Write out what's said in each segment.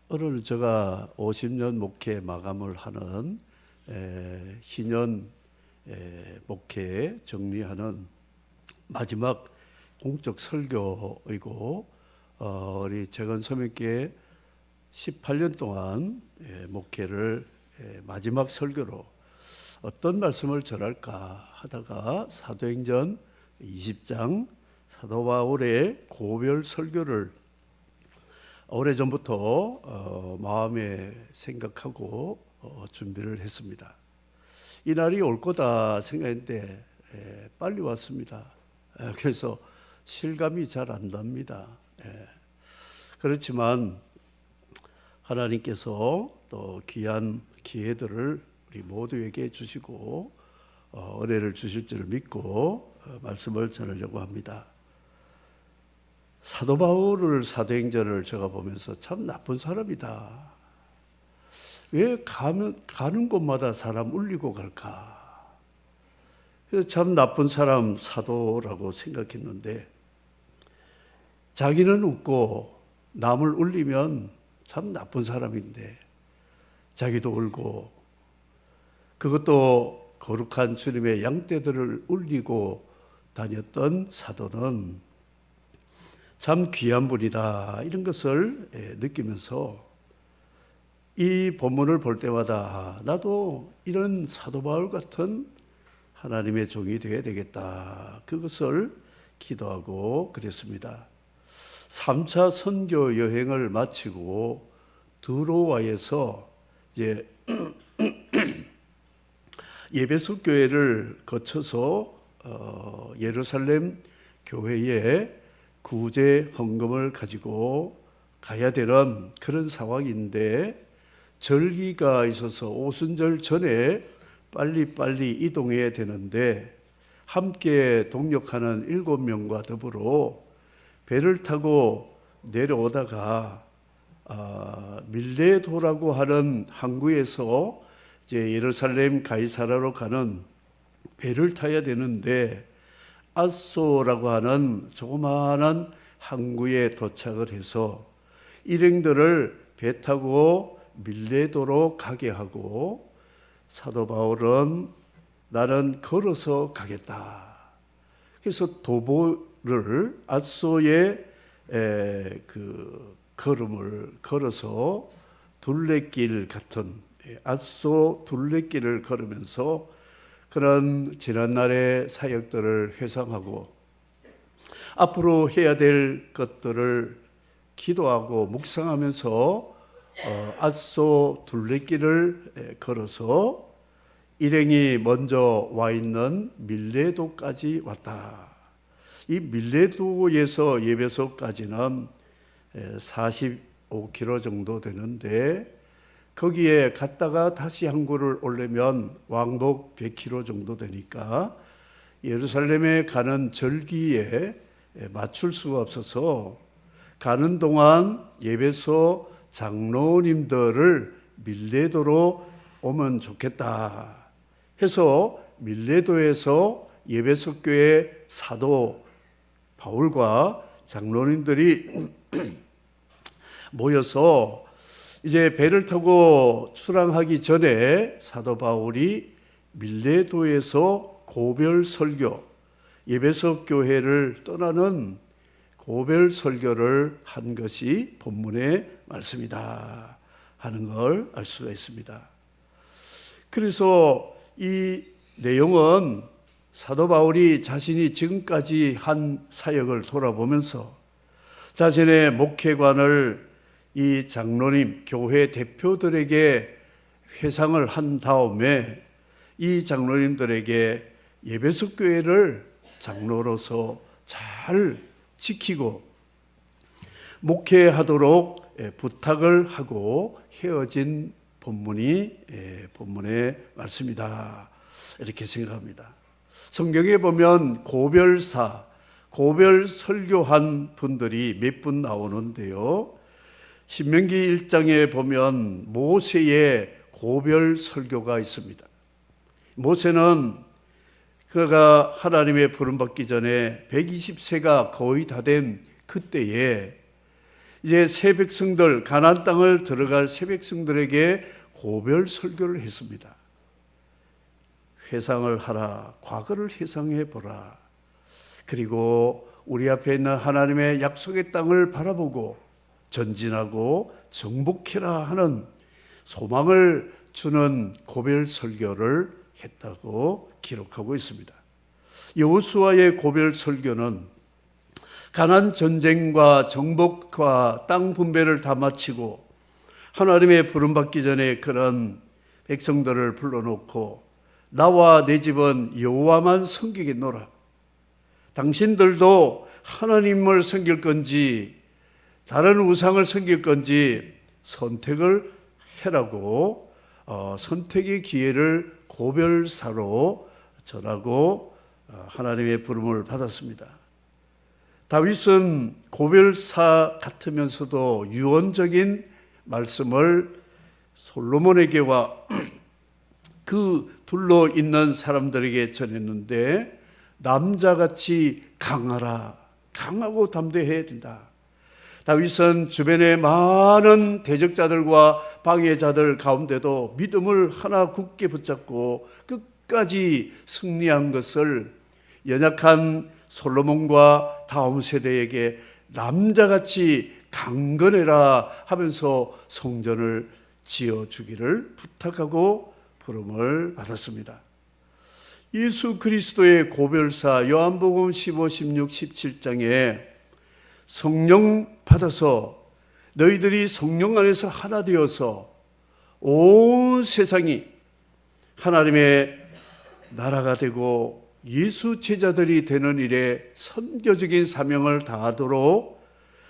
오늘 제가 50년 목회 마감을 하는 신년 목회 정리하는 마지막 공적 설교이고 우리 재건서명교회 18년 동안 목회를 마지막 설교로 어떤 말씀을 전할까 하다가 사도행전 20장 사도 바울의 고별 설교를 오래전부터 마음에 생각하고 준비를 했습니다. 이 날이 올 거다 생각했는데 빨리 왔습니다. 그래서 실감이 잘 안 납니다. 그렇지만 하나님께서 또 귀한 기회들을 우리 모두에게 주시고 은혜를 주실 줄 믿고 말씀을 전하려고 합니다. 사도 바울을 사도행전을 제가 보면서 참 나쁜 사람이다. 왜 가는 곳마다 사람 울리고 갈까? 그래서 참 나쁜 사람 사도라고 생각했는데 자기는 웃고 남을 울리면 참 나쁜 사람인데 자기도 울고 그것도 거룩한 주님의 양떼들을 울리고 다녔던 사도는 참 귀한 분이다 이런 것을 느끼면서 이 본문을 볼 때마다 나도 이런 사도 바울 같은 하나님의 종이 되어야 되겠다 그것을 기도하고 그랬습니다. 3차 선교 여행을 마치고 드로아에서 이제 예배소 교회를 거쳐서 예루살렘 교회에 구제 헌금을 가지고 가야 되는 그런 상황인데 절기가 있어서 오순절 전에 빨리빨리 이동해야 되는데 함께 동역하는 7명과 더불어 배를 타고 내려오다가 밀레도라고 하는 항구에서 이제 예루살렘 가이사라로 가는 배를 타야 되는데 아소라고 하는 조그마한 항구에 도착을 해서 일행들을 배 타고 밀레도로 가게 하고 사도 바울은 나는 걸어서 가겠다. 그래서 도보를 아소의 그 걸음을 걸어서 둘레길 같은 아소 둘레길을 걸으면서 그런 지난날의 사역들을 회상하고 앞으로 해야 될 것들을 기도하고 묵상하면서 아소 둘레길을 걸어서 일행이 먼저 와 있는 밀레도까지 왔다. 이 밀레도에서 예배소까지는 45km 정도 되는데 거기에 갔다가 다시 항구를 오려면 왕복 100km 정도 되니까 예루살렘에 가는 절기에 맞출 수가 없어서 가는 동안 예배소 장로님들을 밀레도로 오면 좋겠다 해서 밀레도에서 예배소 교회 사도 바울과 장로님들이 모여서 이제 배를 타고 출항하기 전에 사도 바울이 밀레도에서 고별 설교, 예배소 교회를 떠나는 고별 설교를 한 것이 본문의 말씀이다 하는 걸 알 수가 있습니다. 그래서 이 내용은 사도 바울이 자신이 지금까지 한 사역을 돌아보면서 자신의 목회관을 이 장로님, 교회 대표들에게 회상을 한 다음에 이 장로님들에게 예배소 교회를 장로로서 잘 지키고 목회하도록 부탁을 하고 헤어진 본문이 본문의 말씀이다. 이렇게 생각합니다. 성경에 보면 고별사, 고별 설교한 분들이 몇 분 나오는데요. 신명기 1장에 보면 모세의 고별 설교가 있습니다. 모세는 그가 하나님의 부름받기 전에 120세가 거의 다 된 그때에 이제 새 백성들, 가나안 땅을 들어갈 새 백성들에게 고별 설교를 했습니다. 회상을 하라. 과거를 회상해 보라. 그리고 우리 앞에 있는 하나님의 약속의 땅을 바라보고 전진하고 정복해라 하는 소망을 주는 고별 설교를 했다고 기록하고 있습니다. 여호수아의 고별 설교는 가나안 전쟁과 정복과 땅 분배를 다 마치고 하나님의 부름받기 전에 그런 백성들을 불러놓고 나와 내 집은 여호와만 섬기겠노라. 당신들도 하나님을 섬길 건지 다른 우상을 섬길 건지 선택을 해라고 선택의 기회를 고별사로 전하고 하나님의 부름을 받았습니다. 다윗은 고별사 같으면서도 유언적인 말씀을 솔로몬에게와 그 둘러 있는 사람들에게 전했는데 남자같이 강하라. 강하고 담대해야 된다. 다윗은 주변의 많은 대적자들과 방해자들 가운데도 믿음을 하나 굳게 붙잡고 끝까지 승리한 것을 연약한 솔로몬과 다음 세대에게 남자같이 강건해라 하면서 성전을 지어주기를 부탁하고 부름을 받았습니다. 예수 그리스도의 고별사 요한복음 15, 16, 17장에 성령 받아서 너희들이 성령 안에서 하나 되어서 온 세상이 하나님의 나라가 되고 예수 제자들이 되는 일에 선교적인 사명을 다하도록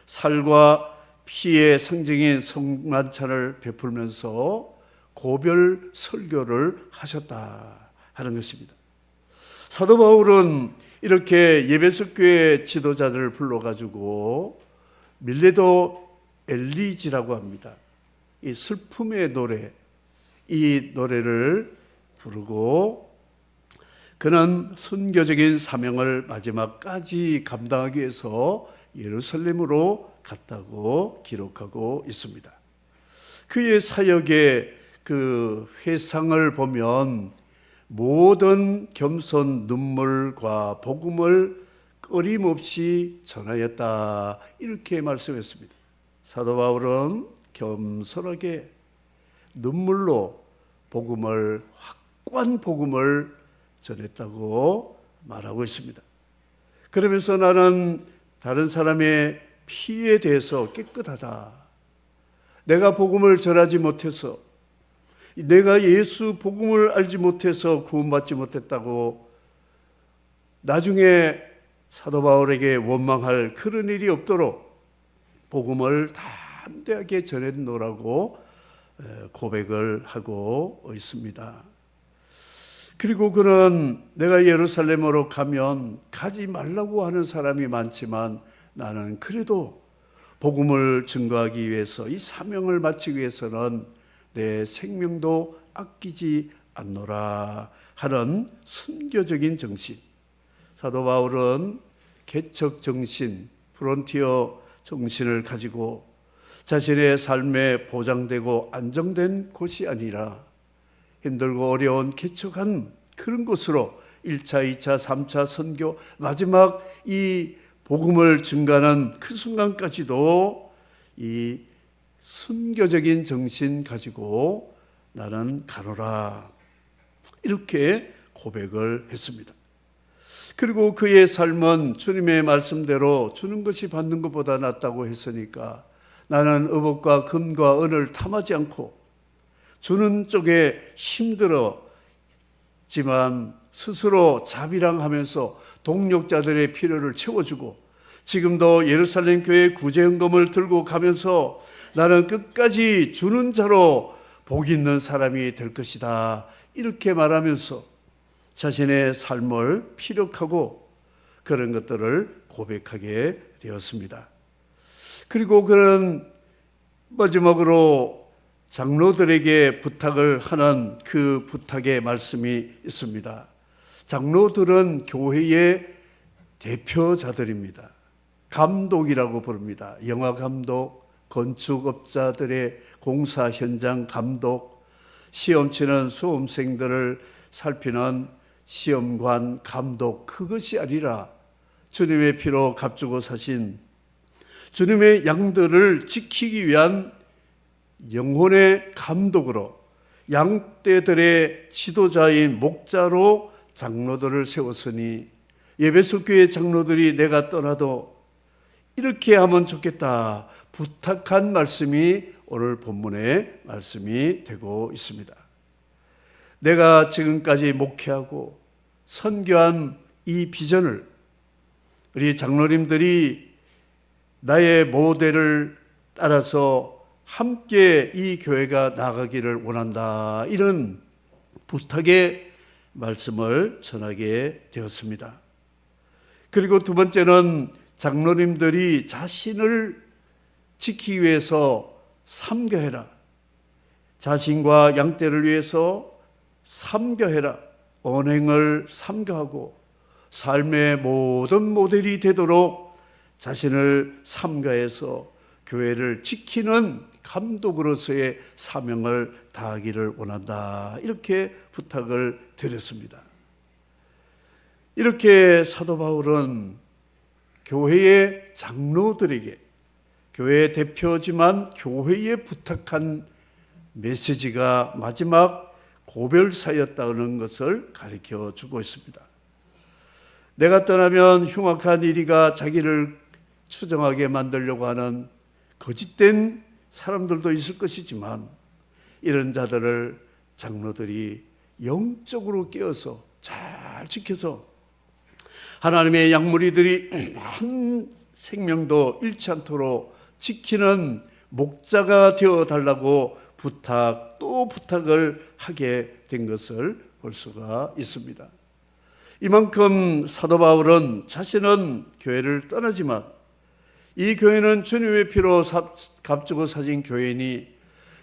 살과 피의 상징인 성만찬을 베풀면서 고별 설교를 하셨다 하는 것입니다. 사도 바울은 이렇게 예배석 교회 지도자들을 불러가지고 밀레도 엘리지라고 합니다. 이 슬픔의 노래, 이 노래를 부르고 그는 순교적인 사명을 마지막까지 감당하기 위해서 예루살렘으로 갔다고 기록하고 있습니다. 그의 사역의 그 회상을 보면 모든 겸손 눈물과 복음을 끊임없이 전하였다 이렇게 말씀했습니다. 사도 바울은 겸손하게 눈물로 복음을 확고한 복음을 전했다고 말하고 있습니다. 그러면서 나는 다른 사람의 피에 대해서 깨끗하다. 내가 복음을 전하지 못해서 내가 예수 복음을 알지 못해서 구원받지 못했다고 나중에 사도 바울에게 원망할 그런 일이 없도록 복음을 담대하게 전해놓으라고 고백을 하고 있습니다. 그리고 그는 내가 예루살렘으로 가면 가지 말라고 하는 사람이 많지만 나는 그래도 복음을 증거하기 위해서 이 사명을 마치기 위해서는 내 생명도 아끼지 않노라 하는 순교적인 정신. 사도 바울은 개척 정신, 프론티어 정신을 가지고 자신의 삶에 보장되고 안정된 곳이 아니라 힘들고 어려운 개척한 그런 곳으로 1차, 2차, 3차 선교 마지막 이 복음을 증가하는 그 순간까지도 이 순교적인 정신 가지고 나는 가노라 이렇게 고백을 했습니다. 그리고 그의 삶은 주님의 말씀대로 주는 것이 받는 것보다 낫다고 했으니까 나는 의복과 금과 은을 탐하지 않고 주는 쪽에 힘들었지만 스스로 자비랑하면서 동력자들의 필요를 채워주고 지금도 예루살렘 교회 구제헌금을 들고 가면서 나는 끝까지 주는 자로 복 있는 사람이 될 것이다 이렇게 말하면서 자신의 삶을 피력하고 그런 것들을 고백하게 되었습니다. 그리고 그는 마지막으로 장로들에게 부탁을 하는 그 부탁의 말씀이 있습니다. 장로들은 교회의 대표자들입니다. 감독이라고 부릅니다. 영화 감독, 건축업자들의 공사 현장 감독, 시험 치는 수험생들을 살피는 시험관 감독, 그것이 아니라 주님의 피로 값주고 사신 주님의 양들을 지키기 위한 영혼의 감독으로, 양떼들의 지도자인 목자로 장로들을 세웠으니 에베소 교회 장로들이 내가 떠나도 이렇게 하면 좋겠다 부탁한 말씀이 오늘 본문의 말씀이 되고 있습니다. 내가 지금까지 목회하고 선교한 이 비전을 우리 장로님들이 나의 모델을 따라서 함께 이 교회가 나가기를 원한다, 이런 부탁의 말씀을 전하게 되었습니다. 그리고 두 번째는 장로님들이 자신을 지키기 위해서 삼교해라, 자신과 양떼를 위해서 삼교해라, 언행을 삼교하고 삶의 모든 모델이 되도록 자신을 삼가해서 교회를 지키는 감독으로서의 사명을 다하기를 원한다, 이렇게 부탁을 드렸습니다. 이렇게 사도 바울은 교회의 장로들에게, 교회의 대표지만 교회에 부탁한 메시지가 마지막 고별사였다는 것을 가르쳐 주고 있습니다. 내가 떠나면 흉악한 이리가 자기를 추정하게 만들려고 하는 거짓된 사람들도 있을 것이지만, 이런 자들을 장로들이 영적으로 깨어서 잘 지켜서 하나님의 양무리들이 한 생명도 잃지 않도록 지키는 목자가 되어달라고 또 부탁을 하게 된 것을 볼 수가 있습니다. 이만큼 사도 바울은 자신은 교회를 떠나지만 이 교회는 주님의 피로 값주고 사신 교회니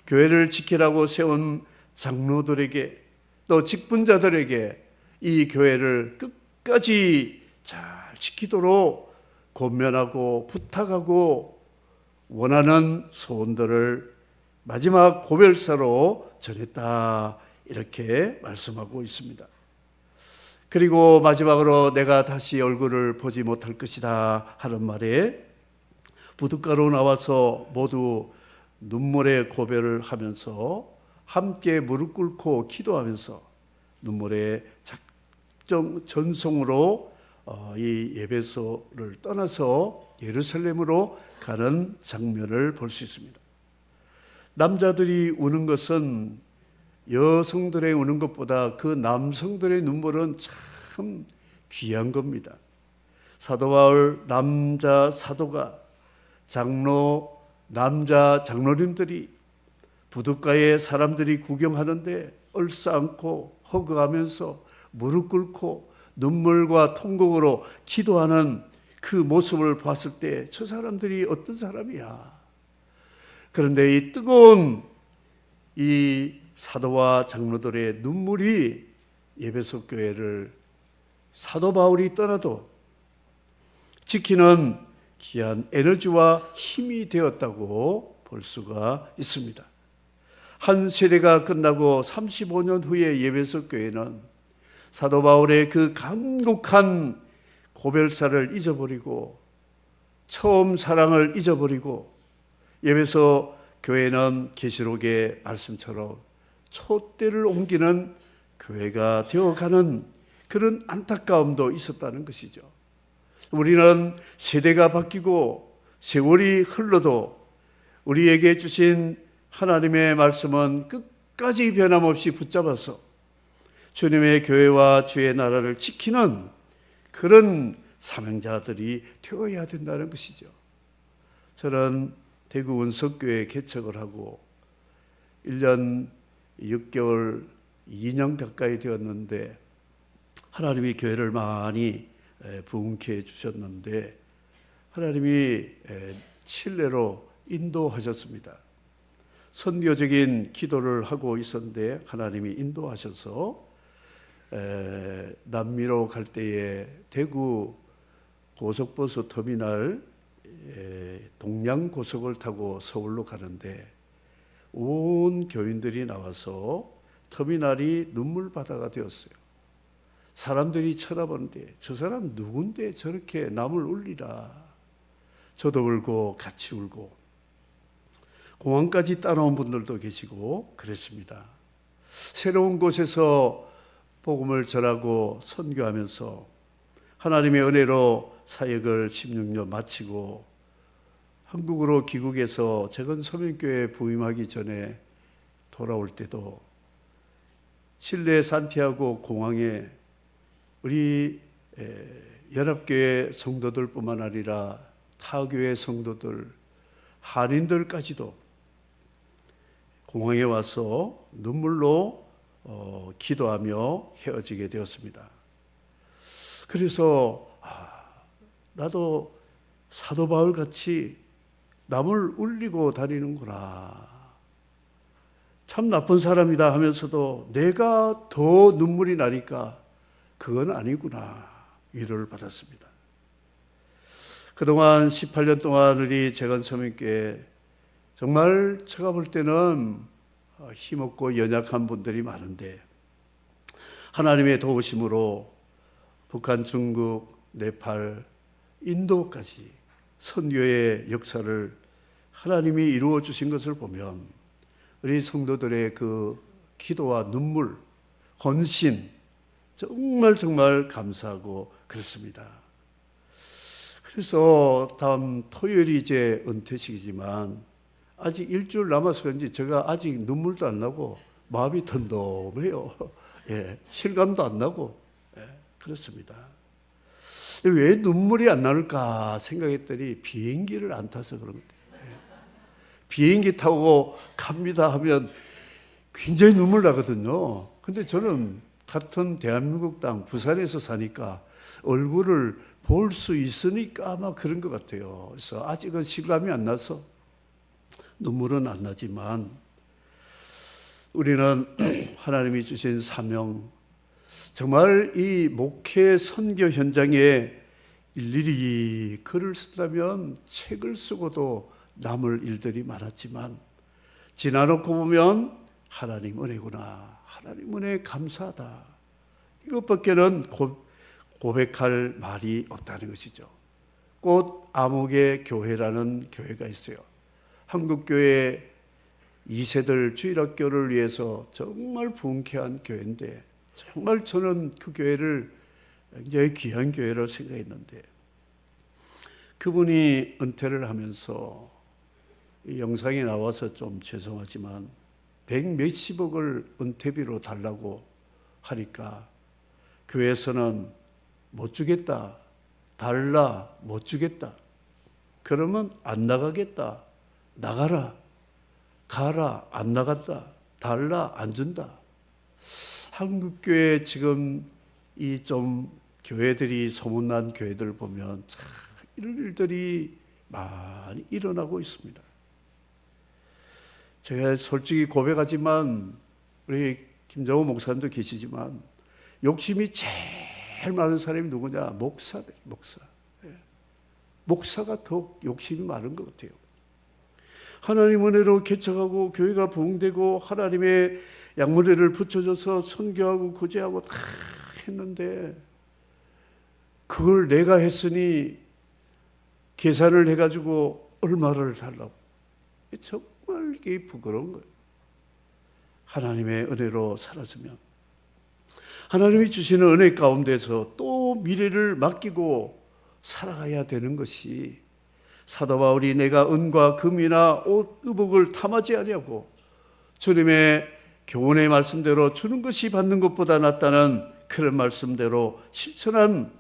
교회를 지키라고 세운 장로들에게, 또 직분자들에게 이 교회를 끝까지 잘 지키도록 권면하고 부탁하고 원하는 소원들을 마지막 고별사로 전했다, 이렇게 말씀하고 있습니다. 그리고 마지막으로 내가 다시 얼굴을 보지 못할 것이다 하는 말에 부둣가로 나와서 모두 눈물의 고별을 하면서 함께 무릎 꿇고 기도하면서 눈물의 전송으로 이 에베소를 떠나서 예루살렘으로 가는 장면을 볼 수 있습니다. 남자들이 우는 것은 여성들의 우는 것보다 그 남성들의 눈물은 참 귀한 겁니다. 사도 바울 남자 사도가, 남자 장로님들이 부둣가에 사람들이 구경하는데 얼싸안고 허거하면서 무릎 꿇고 눈물과 통곡으로 기도하는 그 모습을 봤을 때 저 사람들이 어떤 사람이야. 그런데 이 뜨거운 이 사도와 장로들의 눈물이 에베소 교회를 사도 바울이 떠나도 지키는 귀한 에너지와 힘이 되었다고 볼 수가 있습니다. 한 세대가 끝나고 35년 후에 에베소 교회는 사도 바울의 그 간곡한 고별사를 잊어버리고 처음 사랑을 잊어버리고 에베소 교회는 계시록의 말씀처럼 촛대를 옮기는 교회가 되어가는 그런 안타까움도 있었다는 것이죠. 우리는 세대가 바뀌고 세월이 흘러도 우리에게 주신 하나님의 말씀은 끝까지 변함없이 붙잡아서 주님의 교회와 주의 나라를 지키는 그런 사명자들이 되어야 된다는 것이죠. 저는 대구 운석교회 개척을 하고 1년 6개월, 2년 가까이 되었는데 하나님이 교회를 많이 부흥케 해주셨는데 하나님이 칠레로 인도하셨습니다. 선교적인 기도를 하고 있었는데 하나님이 인도하셔서 남미로 갈 때에 대구 고속버스 터미널 동양 고속을 타고 서울로 가는데 온 교인들이 나와서 터미널이 눈물바다가 되었어요. 사람들이 쳐다보는데 저 사람 누군데 저렇게 남을 울리라. 저도 울고 같이 울고 공항까지 따라온 분들도 계시고 그랬습니다. 새로운 곳에서 복음을 전하고 선교하면서 하나님의 은혜로 사역을 16년 마치고 한국으로 귀국해서 재건 서민교회에 부임하기 전에 돌아올 때도 칠레 산티아고 공항에 우리 연합교회 성도들뿐만 아니라 타교회 성도들, 한인들까지도 공항에 와서 눈물로 기도하며 헤어지게 되었습니다. 그래서 나도 사도 바울 같이 남을 울리고 다니는구나. 참 나쁜 사람이다 하면서도 내가 더 눈물이 나니까 그건 아니구나. 위로를 받았습니다. 그동안 18년 동안 우리 재건서민교회 정말 제가 볼 때는 힘없고 연약한 분들이 많은데 하나님의 도우심으로 북한, 중국, 네팔, 인도까지 선교의 역사를 하나님이 이루어 주신 것을 보면 우리 성도들의 그 기도와 눈물, 헌신 정말 감사하고 그렇습니다. 그래서 다음 토요일이 이제 은퇴식이지만 아직 일주일 남아서 그런지 제가 아직 눈물도 안 나고 마음이 던덤해요. 실감도 안 나고 그렇습니다. 왜 눈물이 안 나올까 생각했더니 비행기를 안 타서 그런 거예요. 비행기 타고 갑니다 하면 굉장히 눈물 나거든요. 근데 저는 같은 대한민국 땅 부산에서 사니까 얼굴을 볼 수 있으니까 아마 그런 것 같아요. 그래서 아직은 실감이 안 나서 눈물은 안 나지만 우리는 하나님이 주신 사명, 정말 이 목회 선교 현장에 일일이 글을 쓰려면 책을 쓰고도 남을 일들이 많았지만 지나놓고 보면 하나님 은혜구나, 하나님 은혜 감사하다, 이것밖에는 고백할 말이 없다는 것이죠. 꽃 아목의 교회라는 교회가 있어요. 한국교회 2세들 주일학교를 위해서 정말 부흥케한 교회인데 정말 저는 그 교회를 굉장히 귀한 교회로 생각했는데 그분이 은퇴를 하면서 이 영상에 나와서 좀 죄송하지만 100몇십억을 은퇴비로 달라고 하니까 교회에서는 못 주겠다, 달라, 못 주겠다, 그러면 안 나가겠다, 나가라, 가라, 안 나갔다, 달라, 안 준다. 한국교회 지금 이 좀 교회들이 소문난 교회들 보면 참 이런 일들이 많이 일어나고 있습니다. 제가 솔직히 고백하지만 우리 김정호 목사님도 계시지만 욕심이 제일 많은 사람이 누구냐? 목사들, 목사. 목사가 더 욕심이 많은 것 같아요. 하나님 은혜로 개척하고 교회가 부흥되고 하나님의 양무리를 붙여줘서 선교하고 구제하고 다 했는데 그걸 내가 했으니 계산을 해가지고 얼마를 달라고. 정말 이게 부끄러운 거예요. 하나님의 은혜로 살았으면 하나님이 주시는 은혜 가운데서 또 미래를 맡기고 살아가야 되는 것이, 사도 바울이 내가 은과 금이나 옷, 의복을 탐하지 아니하고 주님의 교훈의 말씀대로 주는 것이 받는 것보다 낫다는 그런 말씀대로 실천한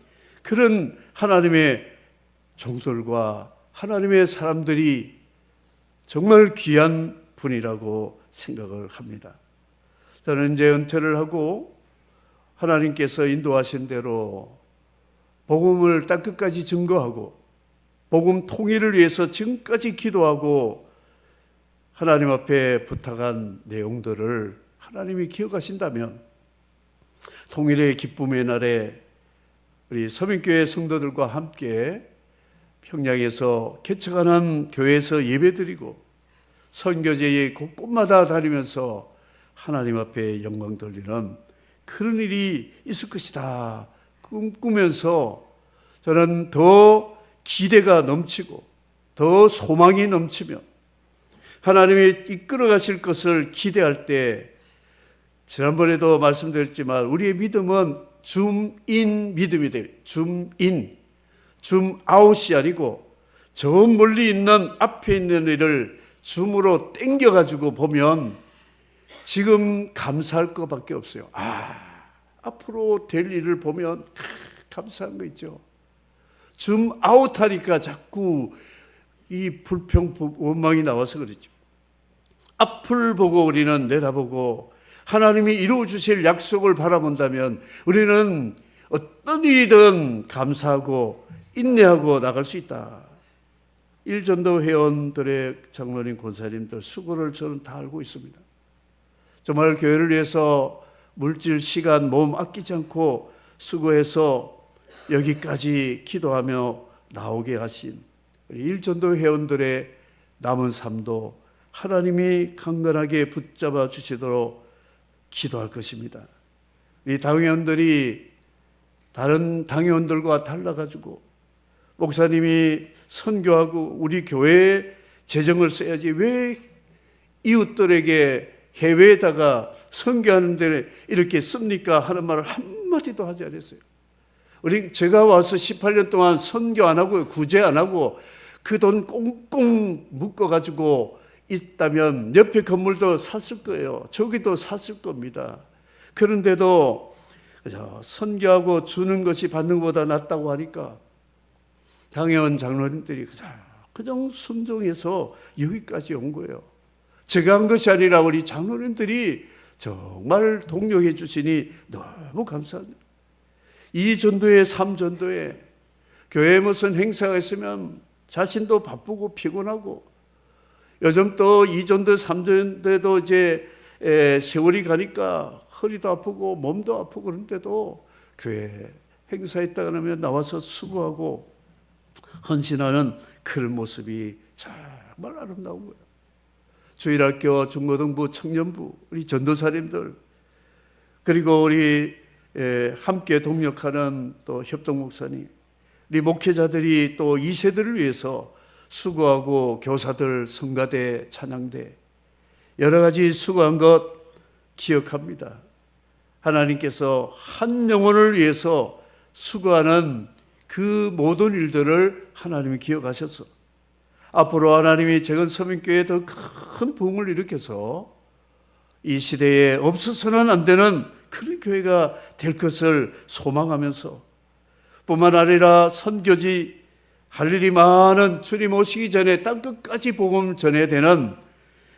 그런 하나님의 종들과 하나님의 사람들이 정말 귀한 분이라고 생각을 합니다. 저는 이제 은퇴를 하고 하나님께서 인도하신 대로 복음을 땅끝까지 증거하고 복음 통일을 위해서 지금까지 기도하고 하나님 앞에 부탁한 내용들을 하나님이 기억하신다면 통일의 기쁨의 날에 우리 서민교회 성도들과 함께 평양에서 개척하는 교회에서 예배드리고 선교제의 곳곳마다 다니면서 하나님 앞에 영광 돌리는 그런 일이 있을 것이다 꿈꾸면서 저는 더 기대가 넘치고 더 소망이 넘치며 하나님이 이끌어 가실 것을 기대할 때, 지난번에도 말씀드렸지만 우리의 믿음은 줌인 믿음이 돼요. 줌인, 줌아웃이 아니고 저 멀리 있는 앞에 있는 일을 줌으로 당겨가지고 보면 지금 감사할 것밖에 없어요. 앞으로 될 일을 보면 감사한 거 있죠. 줌아웃 하니까 자꾸 이 불평, 원망이 나와서 그렇죠. 앞을 보고 우리는 내다보고 하나님이 이루어 주실 약속을 바라본다면 우리는 어떤 일이든 감사하고 인내하고 나갈 수 있다. 일전도 회원들의 장로님, 권사님들 수고를 저는 다 알고 있습니다. 정말 교회를 위해서 물질, 시간, 몸 아끼지 않고 수고해서 여기까지 기도하며 나오게 하신 일전도 회원들의 남은 삶도 하나님이 강건하게 붙잡아 주시도록 기도할 것입니다. 이 당회원들이 다른 당회원들과 달라가지고 목사님이 선교하고 우리 교회에 재정을 써야지 왜 이웃들에게 해외에다가 선교하는 데 이렇게 씁니까? 하는 말을 한마디도 하지 않았어요. 제가 와서 18년 동안 선교 안 하고 구제 안 하고 그 돈 꽁꽁 묶어가지고 있다면 옆에 건물도 샀을 거예요. 저기도 샀을 겁니다. 그런데도 선교하고 주는 것이 받는 것보다 낫다고 하니까 당회원 장로님들이 그냥 순종해서 여기까지 온 거예요. 제가 한 것이 아니라 우리 장로님들이 정말 동력해 주시니 너무 감사합니다. 이 전도회, 3전도회 교회에 무슨 행사가 있으면 자신도 바쁘고 피곤하고 요즘 또 2전도, 3전도에도 이제 세월이 가니까 허리도 아프고 몸도 아프고 그런데도 교회 행사했다 그러면 나와서 수고하고 헌신하는 그런 모습이 정말 아름다운 거예요. 주일학교, 중고등부, 청년부, 우리 전도사님들 그리고 우리 함께 동역하는 또 협동 목사님, 우리 목회자들이 또 2세들을 위해서 수고하고 교사들, 성가대, 찬양대 여러 가지 수고한 것 기억합니다. 하나님께서 한 영혼을 위해서 수고하는 그 모든 일들을 하나님이 기억하셔서 앞으로 하나님이 재건 서민교회에 더 큰 부흥을 일으켜서 이 시대에 없어서는 안 되는 그런 교회가 될 것을 소망하면서 뿐만 아니라 선교지 할 일이 많은 주님 오시기 전에 땅끝까지 복음 전해야 되는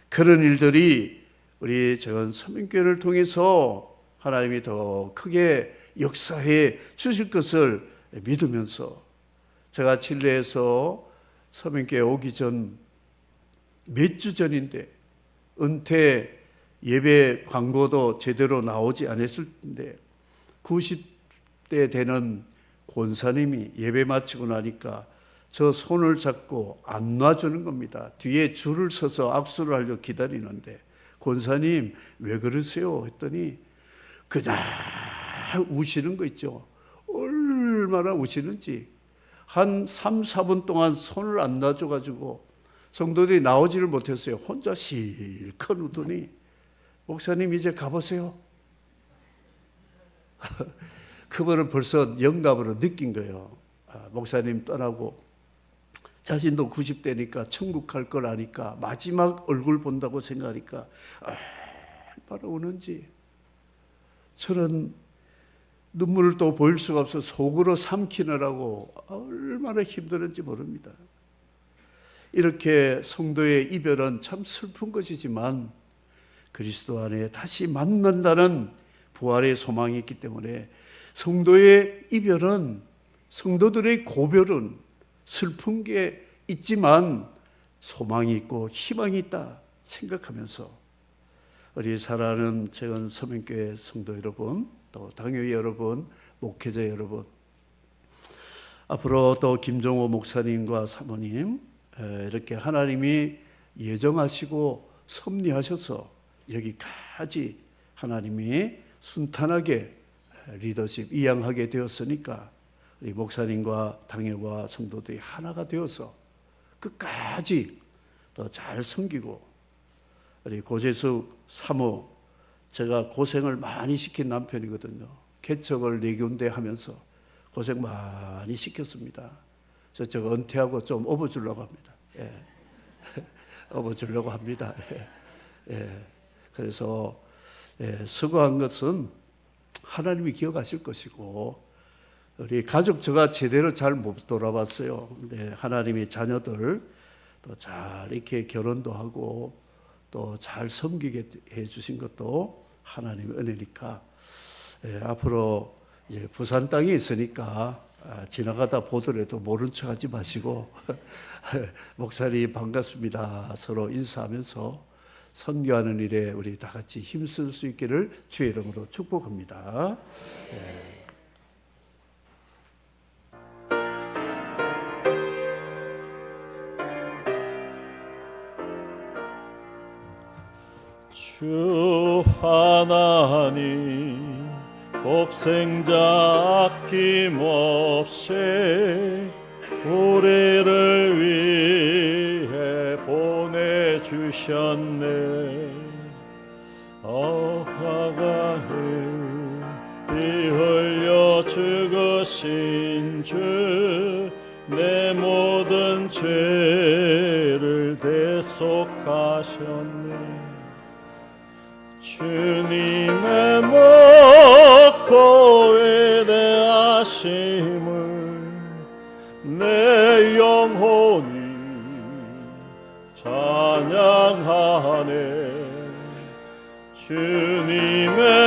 그런 일들이 우리 재건 서민교회를 통해서 하나님이 더 크게 역사해 주실 것을 믿으면서 제가 칠레에서 서민교회 오기 전 몇 주 전인데 은퇴 예배 광고도 제대로 나오지 않았을 텐데 90대 되는 권사님이 예배 마치고 나니까 저 손을 잡고 안 놔주는 겁니다. 뒤에 줄을 서서 악수를 하려고 기다리는데 권사님 왜 그러세요? 했더니 그냥 우시는 거 있죠. 얼마나 우시는지 한 3, 4분 동안 손을 안 놔줘가지고 성도들이 나오지를 못했어요. 혼자 실컷 우더니 목사님 이제 가보세요. 그분은 벌써 영감으로 느낀 거예요. 목사님 떠나고 자신도 90대니까 천국 갈 걸 아니까 마지막 얼굴 본다고 생각하니까 얼마나 우는지 저는 눈물을 또 보일 수가 없어 속으로 삼키느라고 얼마나 힘들었는지 모릅니다. 이렇게 성도의 이별은 참 슬픈 것이지만 그리스도 안에 다시 만난다는 부활의 소망이 있기 때문에 성도의 이별은 성도들의 고별은 슬픈 게 있지만 소망이 있고 희망이 있다 생각하면서 우리 사랑하는 재건 서민교회 성도 여러분 또 당회의 여러분 목회자 여러분 앞으로 또 김종호 목사님과 사모님 이렇게 하나님이 예정하시고 섭리하셔서 여기까지 하나님이 순탄하게 리더십 이양하게 되었으니까 우리 목사님과 당회와 성도들이 하나가 되어서 끝까지 더 잘 섬기고, 우리 고재숙 사모, 제가 고생을 많이 시킨 남편이거든요. 개척을 4군데 하면서 고생 많이 시켰습니다. 그래서 제가 은퇴하고 좀 업어주려고 합니다. 예. 업어주려고 합니다. 예. 그래서 수고한 것은 하나님이 기억하실 것이고, 우리 가족 제가 제대로 잘 못 돌아봤어요. 근데 하나님이 자녀들 또 잘 이렇게 결혼도 하고 또 잘 섬기게 해주신 것도 하나님의 은혜니까, 앞으로 이제 부산 땅에 있으니까 지나가다 보더라도 모른 척하지 마시고 목사님 반갑습니다 서로 인사하면서 선교하는 일에 우리 다 같이 힘쓸 수 있기를 주의 이름으로 축복합니다. 주 하나님 복생자 아낌없이 우리를 위해 보내주셨네. 하가에 피 흘려 죽으신 주, 내 모든 죄를 대속하셨네. 주님의 높고 위대하심을 내 영혼이 찬양하네. 주님의